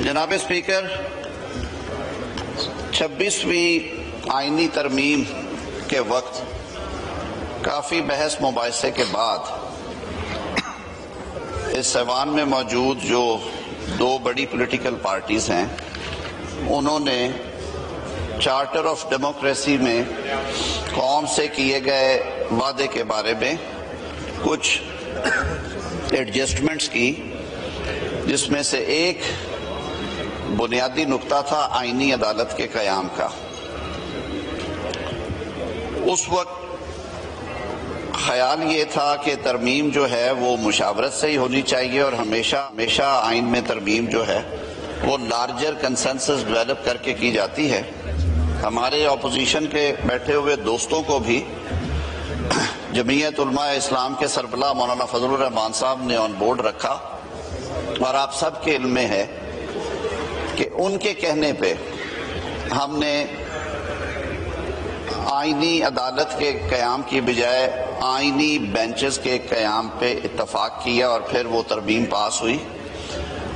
جناب اسپیکر، 26ویں آئینی ترمیم کے وقت کافی بحث مباحثے کے بعد اس ایوان میں موجود جو دو بڑی پولیٹیکل پارٹیز ہیں انہوں نے چارٹر آف ڈیموکریسی میں قوم سے کیے گئے وعدے کے بارے میں کچھ ایڈجسٹمنٹس کی، جس میں سے ایک بنیادی نقطہ تھا آئینی عدالت کے قیام کا۔ اس وقت خیال یہ تھا کہ ترمیم جو ہے وہ مشاورت سے ہی ہونی چاہیے اور ہمیشہ آئین میں ترمیم جو ہے وہ لارجر کنسنسس ڈیولپ کر کے کی جاتی ہے۔ ہمارے اپوزیشن کے بیٹھے ہوئے دوستوں کو بھی جمعیت علماء اسلام کے سربراہ مولانا فضل الرحمان صاحب نے آن بورڈ رکھا، اور آپ سب کے علم میں ہے کہ ان کے کہنے پہ ہم نے آئینی عدالت کے قیام کی بجائے آئینی بینچز کے قیام پہ اتفاق کیا، اور پھر وہ ترمیم پاس ہوئی۔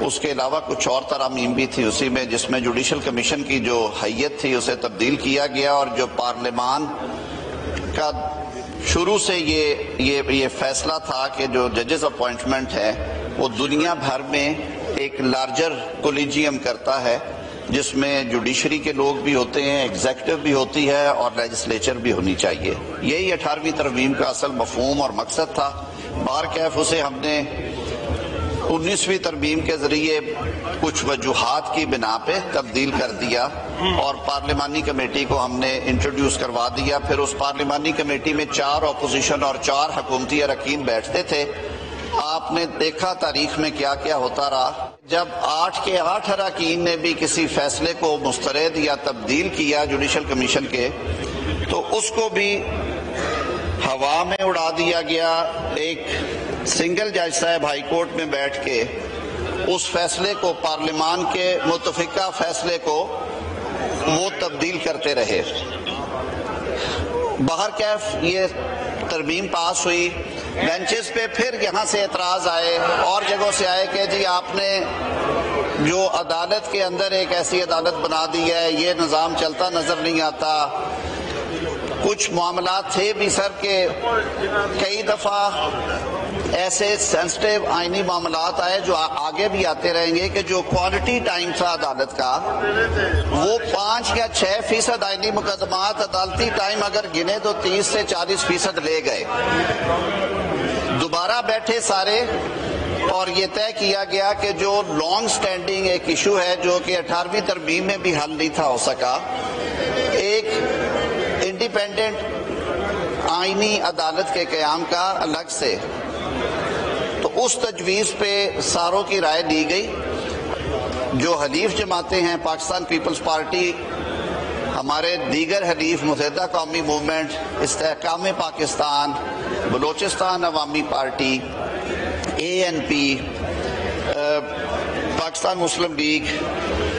اس کے علاوہ کچھ اور ترامیم بھی تھی اسی میں، جس میں جوڈیشل کمیشن کی جو حیت تھی اسے تبدیل کیا گیا، اور جو پارلیمان کا شروع سے یہ فیصلہ تھا کہ جو ججز اپوائنٹمنٹ ہے وہ دنیا بھر میں ایک لارجر کولیجیم کرتا ہے، جس میں جوڈیشری کے لوگ بھی ہوتے ہیں، ایگزیکٹو بھی ہوتی ہے، اور لیجسلیچر بھی ہونی چاہیے۔ یہی 18ویں ترمیم کا اصل مفہوم اور مقصد تھا۔ بہرکیف اسے ہم نے 19ویں ترمیم کے ذریعے کچھ وجوہات کی بنا پہ تبدیل کر دیا، اور پارلیمانی کمیٹی کو ہم نے انٹروڈیوس کروا دیا۔ پھر اس پارلیمانی کمیٹی میں 4 اپوزیشن اور 4 حکومتی اراکین بیٹھتے تھے۔ آپ نے دیکھا تاریخ میں کیا کیا ہوتا رہا۔ جب 8 کے 8 اراکین نے بھی کسی فیصلے کو مسترد یا تبدیل کیا جوڈیشل کمیشن کے، تو اس کو بھی ہوا میں اڑا دیا گیا۔ ایک سنگل جج صاحب ہائی کورٹ میں بیٹھ کے اس فیصلے کو، پارلیمان کے متفقہ فیصلے کو، وہ تبدیل کرتے رہے۔ بہرکیف یہ ترمیم پاس ہوئی۔ بینچز پہ پھر یہاں سے اعتراض آئے اور جگہوں سے آئے کہ جی آپ نے جو عدالت کے اندر ایک ایسی عدالت بنا دی ہے، یہ نظام چلتا نظر نہیں آتا۔ کچھ معاملات تھے بھی سر کہ کئی دفعہ ایسے سینسٹیو آئینی معاملات آئے جو آگے بھی آتے رہیں گے، کہ جو کوالٹی ٹائم تھا عدالت کا وہ 5 یا 6% آئینی مقدمات عدالتی ٹائم اگر گنے تو 30 سے 40% لے گئے۔ دوبارہ بیٹھے سارے، اور یہ طے کیا گیا کہ جو لانگ سٹینڈنگ ایک ایشو ہے جو کہ 18ویں ترمیم میں بھی حل نہیں تھا ہو سکا، ایک انڈیپینڈنٹ آئینی عدالت کے قیام کا الگ سے، تو اس تجویز پہ ساروں کی رائے لی گئی۔ جو حلیف جماعتیں ہیں، پاکستان پیپلز پارٹی، ہمارے دیگر حلیف متحدہ قومی موومنٹ، استحکام پاکستان، بلوچستان عوامی پارٹی، ANP، پاکستان مسلم لیگ،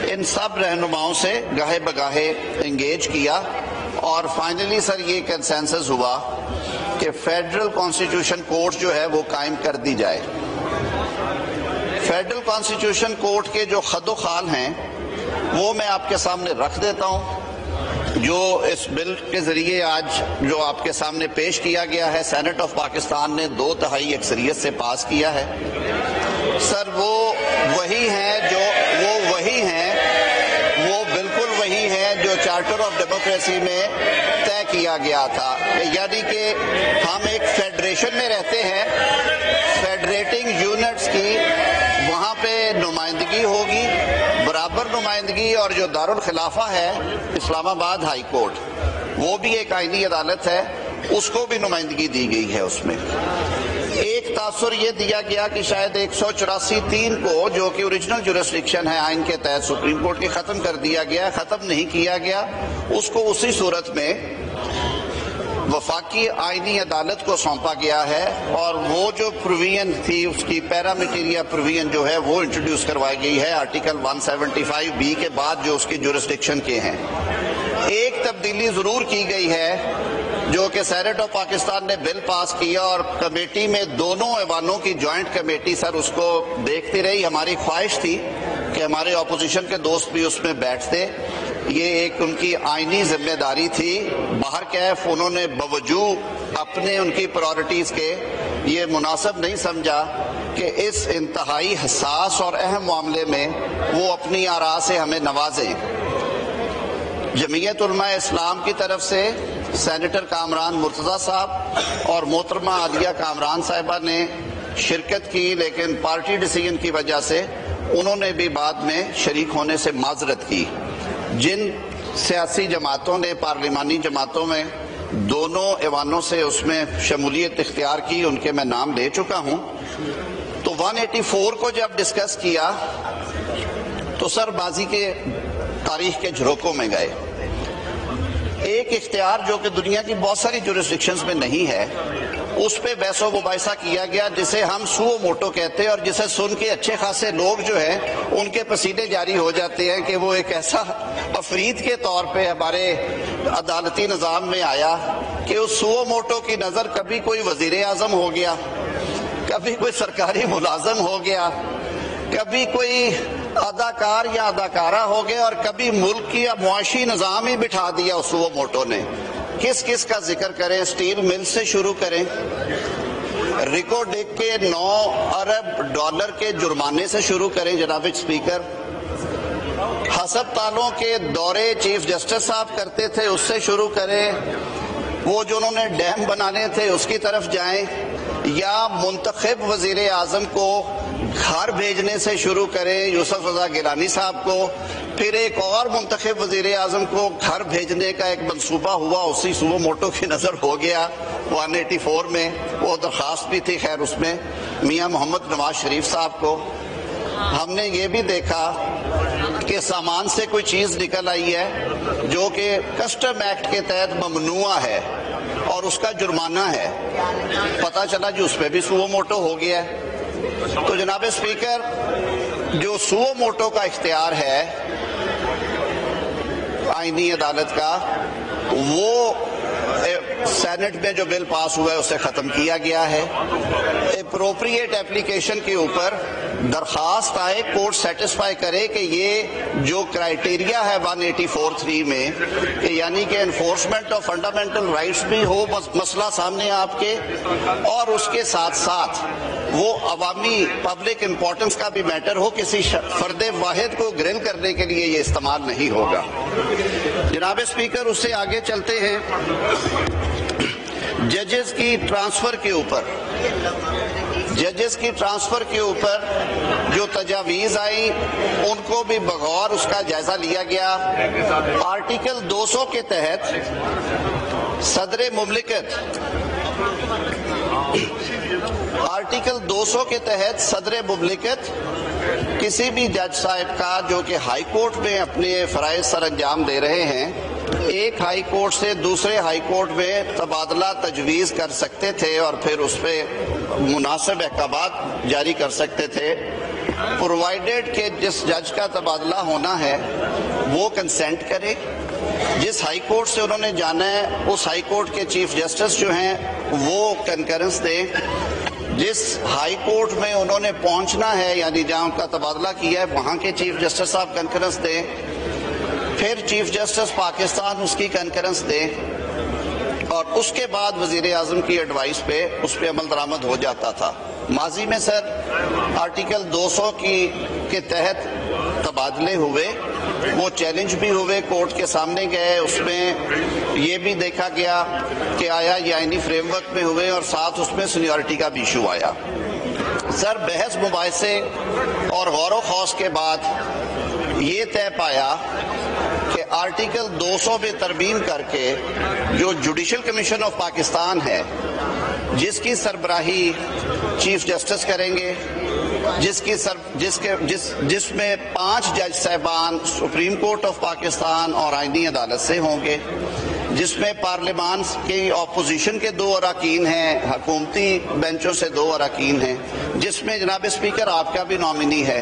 ان سب رہنماؤں سے گاہے بگاہے انگیج کیا، اور فائنلی سر یہ کنسنسس ہوا کہ فیڈرل کانسٹیٹیوشن کورٹ جو ہے وہ قائم کر دی جائے۔ فیڈرل کانسٹیٹیوشن کورٹ کے جو خد و خال ہیں وہ میں آپ کے سامنے رکھ دیتا ہوں، جو اس بل کے ذریعے آج جو آپ کے سامنے پیش کیا گیا ہے، سینٹ آف پاکستان نے 2/3 اکثریت سے پاس کیا ہے۔ سر وہ وہی ہیں جو چارٹر آف ڈیموکریسی میں طے کیا گیا تھا، یعنی کہ ہم ایک فیڈریشن میں رہتے ہیں، فیڈریٹنگ یونٹس کی وہاں پہ نمائندگی ہوگی، برابر نمائندگی، اور جو دارالخلافہ ہے اسلام آباد ہائی کورٹ، وہ بھی ایک آئینی عدالت ہے، اس کو بھی نمائندگی دی گئی ہے۔ اس میں ایک تاثر یہ دیا گیا کہ شاید 184(3) کو، جو کہ اوریجنل جورسڈکشن ہے آئین کے تحت سپریم کورٹ کے، ختم کر دیا گیا، ختم نہیں کیا گیا، اس کو اسی صورت میں وفاقی آئینی عدالت کو سونپا گیا ہے، اور وہ جو پروویژن تھی اس کی پیرامیٹیریا پروویژن جو ہے وہ انٹروڈیوس کروائی گئی ہے آرٹیکل 175B کے بعد، جو اس کی جورسڈکشن کے ہیں۔ ایک تبدیلی ضرور کی گئی ہے جو کہ سینٹ آف پاکستان نے بل پاس کیا اور کمیٹی میں دونوں ایوانوں کی جوائنٹ کمیٹی سر اس کو دیکھتی رہی. ہماری خواہش تھی کہ ہمارے اپوزیشن کے دوست بھی اس میں بیٹھتے. یہ ایک ان کی آئینی ذمہ داری تھی. باہر کیف انہوں نے باوجود اپنے ان کی پرائرٹیز کے یہ مناسب نہیں سمجھا کہ اس انتہائی حساس اور اہم معاملے میں وہ اپنی آراء سے ہمیں نوازیں. جمعیت علماء اسلام کی طرف سے سینیٹر کامران مرتضیٰ صاحب اور محترمہ عالیہ کامران صاحبہ نے شرکت کی، لیکن پارٹی ڈیسیژن کی وجہ سے انہوں نے بھی بعد میں شریک ہونے سے معذرت کی. جن سیاسی جماعتوں نے پارلیمانی جماعتوں میں دونوں ایوانوں سے اس میں شمولیت اختیار کی، ان کے میں نام لے چکا ہوں. تو 184 کو جب ڈسکس کیا تو سر بازی کے تاریخ کے جھروکوں میں گئے. ایک اختیار جو کہ دنیا کی بہت ساری جورسڈکشنز میں نہیں ہے، اس پہ بحث و مباحثہ کیا گیا جسے ہم سو موٹو کہتے ہیں، اور جسے سن کے اچھے خاصے لوگ جو ہیں ان کے پسینے جاری ہو جاتے ہیں کہ وہ ایک ایسا افرید کے طور پہ ہمارے عدالتی نظام میں آیا کہ اس سو موٹو کی نظر کبھی کوئی وزیر اعظم ہو گیا، کبھی کوئی سرکاری ملازم ہو گیا، کبھی کوئی اداکار یا اداکارہ ہو گیا، اور کبھی ملک کی یا معاشی نظام ہی بٹھا دیا اس سو موٹو نے. کس کس کا ذکر کریں؟ اسٹیل مل سے شروع کریں. ریکو ڈیک کے 9 ارب ڈالر کے جرمانے سے شروع کریں جناب اسپیکر. ہسپتالوں کے دورے چیف جسٹس صاحب کرتے تھے، اس سے شروع کریں. وہ جو انہوں نے ڈیم بنانے تھے اس کی طرف جائیں، یا منتخب وزیر اعظم کو گھر بھیجنے سے شروع کریں یوسف رضا گیلانی صاحب کو. پھر ایک اور منتخب وزیر اعظم کو گھر بھیجنے کا ایک منصوبہ ہوا، اسی سو موٹو کی نظر ہو گیا 184 میں. وہ درخواست بھی تھی خیر اس میں میاں محمد نواز شریف صاحب کو. ہم نے یہ بھی دیکھا کہ سامان سے کوئی چیز نکل آئی ہے جو کہ کسٹم ایکٹ کے تحت ممنوع ہے اور اس کا جرمانہ ہے، پتہ چلا جو اس پہ بھی سو موٹو ہو گیا ہے. تو جناب اسپیکر، جو سو موٹو کا اختیار ہے آئینی عدالت کا، وہ سینٹ میں جو بل پاس ہوا ہے اسے ختم کیا گیا ہے. اپروپریٹ اپلیکیشن کے اوپر درخواست آئے، کورٹ سیٹسفائی کرے کہ یہ جو کرائیٹیریا ہے 184(3) میں، کہ یعنی کہ انفورسمنٹ آف فنڈامنٹل رائٹس بھی ہو مسئلہ سامنے آپ کے، اور اس کے ساتھ ساتھ وہ عوامی پبلک امپورٹنس کا بھی میٹر ہو، کسی فرد واحد کو گرل کرنے کے لیے یہ استعمال نہیں ہوگا. جناب اسپیکر، اس سے آگے چلتے ہیں. ججز کی ٹرانسفر کے اوپر جو تجاویز آئی ان کو بھی بغور اس کا جائزہ لیا گیا. آرٹیکل 200 کے تحت صدر مملکت کسی بھی جج صاحب کا جو کہ ہائی کورٹ میں اپنے فرائض سر انجام دے رہے ہیں، ایک ہائی کورٹ سے دوسرے ہائی کورٹ میں تبادلہ تجویز کر سکتے تھے اور پھر اس پہ مناسب احکامات جاری کر سکتے تھے، پرووائیڈڈ کہ جس جج کا تبادلہ ہونا ہے وہ کنسینٹ کرے. جس ہائی کورٹ سے انہوں نے جانا ہے اس ہائی کورٹ کے چیف جسٹس جو ہیں وہ کنکرنس دیں. جس ہائی کورٹ میں انہوں نے پہنچنا ہے یعنی جہاں ان کا تبادلہ کیا ہے وہاں کے چیف جسٹس صاحب کنکرنس دیں. پھر چیف جسٹس پاکستان اس کی کنکرنس دے، اور اس کے بعد وزیر اعظم کی ایڈوائس پہ اس پہ عمل درآمد ہو جاتا تھا. ماضی میں سر آرٹیکل 200 کے تحت تبادلے ہوئے، وہ چیلنج بھی ہوئے، کورٹ کے سامنے گئے، اس میں یہ بھی دیکھا گیا کہ آیا یہ آئینی فریم ورک میں ہوئے، اور ساتھ اس میں سینیورٹی کا بھی ایشو آیا. سر بحث مباحثے اور غور و خوض کے بعد یہ طے پایا کہ آرٹیکل 200 میں ترمیم کر کے جو جوڈیشل کمیشن آف پاکستان ہے جس کی سربراہی چیف جسٹس کریں گے، جس میں 5 جج صاحبان سپریم کورٹ آف پاکستان اور آئینی عدالت سے ہوں گے، جس میں پارلیمان کی اپوزیشن کے 2 اراکین ہیں، حکومتی بینچوں سے 2 اراکین ہیں، جس میں جناب اسپیکر آپ کا بھی نامنی ہے،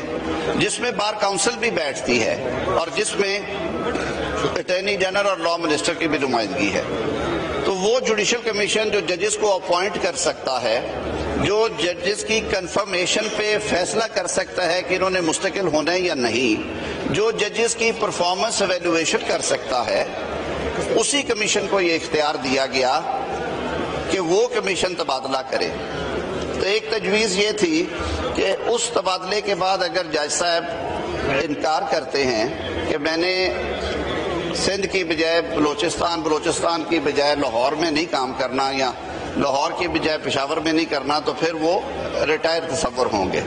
جس میں بار کاؤنسل بھی بیٹھتی ہے، اور جس میں اٹارنی جنرل اور لا منسٹر کی بھی نمائندگی ہے. تو وہ جوڈیشل کمیشن جو ججز کو اپوائنٹ کر سکتا ہے جو ججز کی کنفرمیشن پہ فیصلہ کر سکتا ہے کہ انہوں نے مستقل ہونا ہے یا نہیں، جو ججز کی پرفارمنس ایویلویشن کر سکتا ہے، اسی کمیشن کو یہ اختیار دیا گیا کہ وہ کمیشن تبادلہ کرے۔ تو ایک تجویز یہ تھی کہ اس تبادلے کے بعد اگر جج صاحب انکار کرتے ہیں کہ میں نے سندھ کی بجائے بلوچستان کی بجائے لاہور میں نہیں کام کرنا، یا لاہور کی بجائے پشاور میں نہیں کرنا، تو پھر وہ ریٹائر تصور ہوں گے۔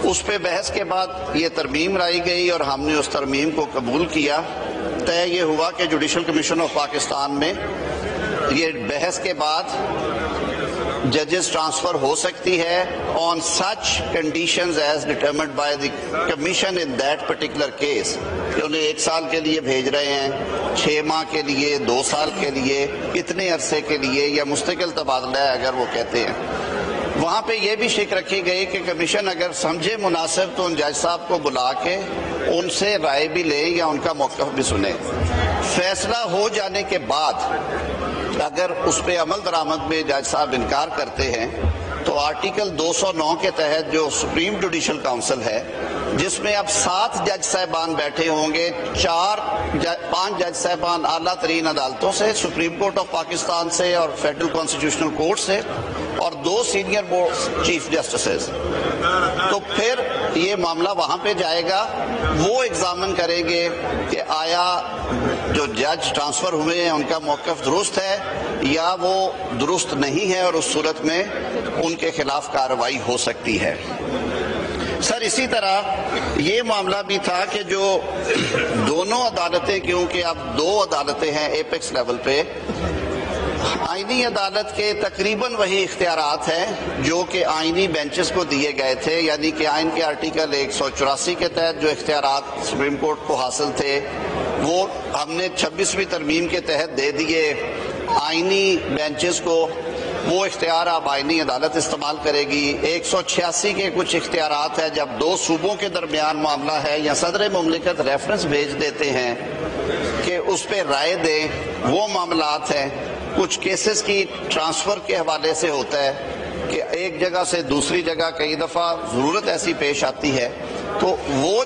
اس پہ بحث کے بعد یہ ترمیم لائی گئی اور ہم نے اس ترمیم کو قبول کیا۔ طے یہ ہوا کہ جوڈیشل کمیشن آف پاکستان میں یہ بحث کے بعد ججز ٹرانسفر ہو سکتی ہے on such conditions as determined by the commission in that particular case، کہ انہیں 1 سال کے لیے بھیج رہے ہیں، 6 ماہ کے لیے، 2 سال کے لیے، اتنے عرصے کے لیے، یا مستقل تبادلہ ہے اگر وہ کہتے ہیں۔ وہاں پہ یہ بھی شک رکھی گئی کہ کمیشن اگر سمجھے مناسب تو ان جج صاحب کو بلا کے ان سے رائے بھی لے یا ان کا موقف بھی سنے۔ فیصلہ ہو جانے کے بعد اگر اس پہ عمل درآمد میں جج صاحب انکار کرتے ہیں تو آرٹیکل 209 کے تحت جو سپریم جوڈیشل کاؤنسل ہے، جس میں اب 7 جج صاحبان بیٹھے ہوں گے، 5 جج صاحبان اعلیٰ ترین عدالتوں سے، سپریم کورٹ آف پاکستان سے اور فیڈرل کانسٹیٹیوشنل کورٹ سے، اور 2 سینئر بورڈ چیف جسٹسز، تو پھر یہ معاملہ وہاں پہ جائے گا۔ وہ ایگزامن کریں گے کہ آیا جو جج ٹرانسفر ہوئے ہیں ان کا موقف درست ہے یا وہ درست نہیں ہے، اور اس صورت میں ان کے خلاف کارروائی ہو سکتی ہے۔ سر اسی طرح یہ معاملہ بھی تھا کہ جو دونوں عدالتیں، کیونکہ اب 2 عدالتیں ہیں ایپیکس لیول پہ، آئینی عدالت کے تقریباً وہی اختیارات ہیں جو کہ آئینی بینچز کو دیے گئے تھے، یعنی کہ آئین کے آرٹیکل 184 کے تحت جو اختیارات سپریم کورٹ کو حاصل تھے وہ ہم نے 26ویں ترمیم کے تحت دے دیے آئینی بینچز کو۔ وہ اختیار اب آئینی عدالت استعمال کرے گی۔ 186 کے کچھ اختیارات ہیں جب 2 صوبوں کے درمیان معاملہ ہے یا صدر مملکت ریفرنس بھیج دیتے ہیں کہ اس پہ رائے دیں، وہ معاملات ہیں۔ کچھ کیسز کی ٹرانسفر کے حوالے سے ہوتا ہے کہ ایک جگہ سے دوسری جگہ کئی دفعہ ضرورت ایسی پیش آتی ہے، تو وہ